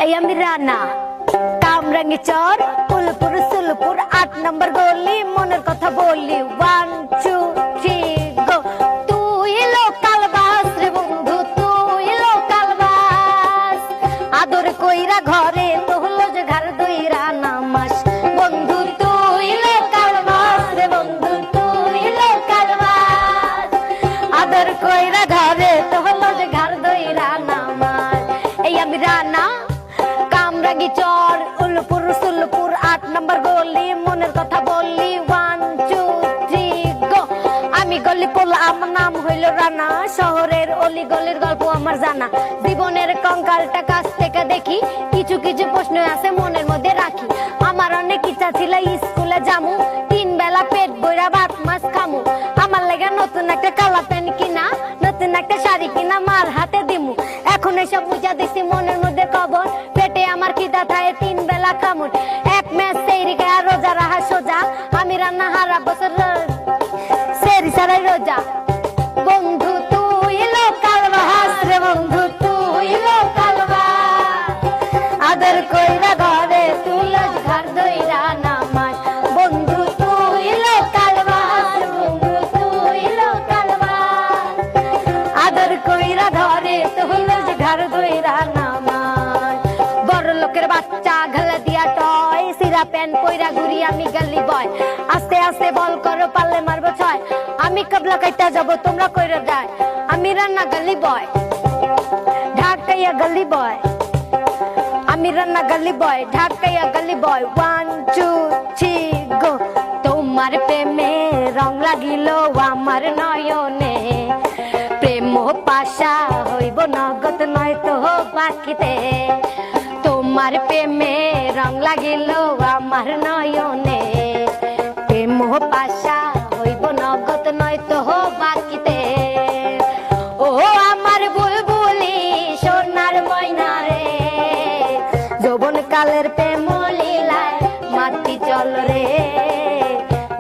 এই আমি রানা কামরাঙ্গি চর ফুলপুর সুলপুর ৮ নম্বর গলি মনের কথা বলি 1 2 3 গো তুই লোকাল বাস রে বন্ধু তুই লোকাল বাস আদর কইরা ঘরে তো হলো যে ঘর দইরা নামাস বন্ধু তুই লোকাল বাস রে বন্ধু তুই লোকাল বাস আদর কইরা ঘরে তো হলো যে ঘর দইরা নামাস এই আমি রানা কামরাঙ্গি চর উলপুর সুলপুর ৮ নম্বর গলি মনের কথা বললি 1 2 3 গো আমি গলি পোলা আমার নাম হইল রানা শহরের অলি গলির গল্প আমার জানা জীবনের কঙ্কালটা কাছ থেকে দেখি কিছু কিছু প্রশ্ন আছে মনের মধ্যে রাখি আমার অনেক ইচ্ছা ছিল স্কুলে যামু 3 বেলা পেট ভরা ভাত মাছ খামু আমার লাগা নতুন একটা কালা প্যান্ট কিনা নতুন একটা শাড়ি কিনা মার হাতে দিমু এখন এসব বুঝা দিছি মনের মধ্যে খবর পেটে আমার খিদা থাকে 3 বেলা খামু এক ম্যাচ সেরি খায় রোজা রাহা সোজা আমি রান্না হারা বছর সেরি সারাই রোজা বন্ধু তুই লোকাল বাস রে বন্ধু তুই লোকাল বাস আদর কইরা ঘরে তুলস ঘর দইরা নামাজ বন্ধু তুই লোকাল বাস বন্ধু তুই লোকাল বাস আদর কইরা ঘরে তুলস ঘর দইরা নামাজ বড় লোকের বাচ্চা গলা দিয়া টয় সিরা প্যান্ট পয়রা ঘুরি আমি গলি বয় আস্তে আস্তে বল করো পারলে মারবো ছয় আমি কবলা কাইটা যাব তোমরা কইরা যায় আমি রান্না গলি বয় ঢাকাইয়া গলি বয় আমি রান্না গলি বয় ঢাকাইয়া গলি বয় 1 2 3 গো তোমার প্রেমে রং লাগিল আমার নয়নে প্রেম পাশা হইব নগদ নয় তো বাকিতে তোমার প্রেমে রং লাগিল আমার নয়নে প্রেম পাশা হইব নগদ নয় তো বাকিতে ও আমার বুলবুলি সোনার ময়না রে যৌবন কালের প্রেম লীলায় মাটি চল রে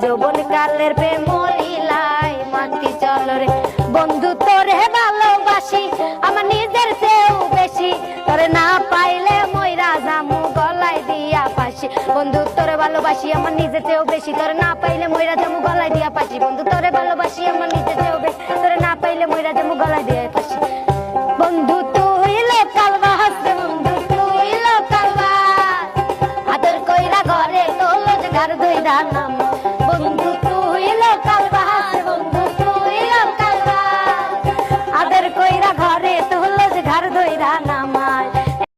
যৌবন কালের প্রেম লীলায় মাটি চল রে বন্ধু তোরে ভালোবাসি আমার নিজের চেয়েও বেশি তোরে না পাইলে মইরা জামু গলায় দিয়া ফাঁসি বন্ধু তোরে ভালোবাসি আমার নিজের চেয়েও বেশি তোরে না পাইলে মইরা জামু গলায় দিয়া ফাঁসি বন্ধু তোরে ভালোবাসি আমার নিজের চেয়েও বেশি তোরে না পাইলে মইরা জামু গলায় দিয়া ফাঁসি বন্ধু তুই লোকাল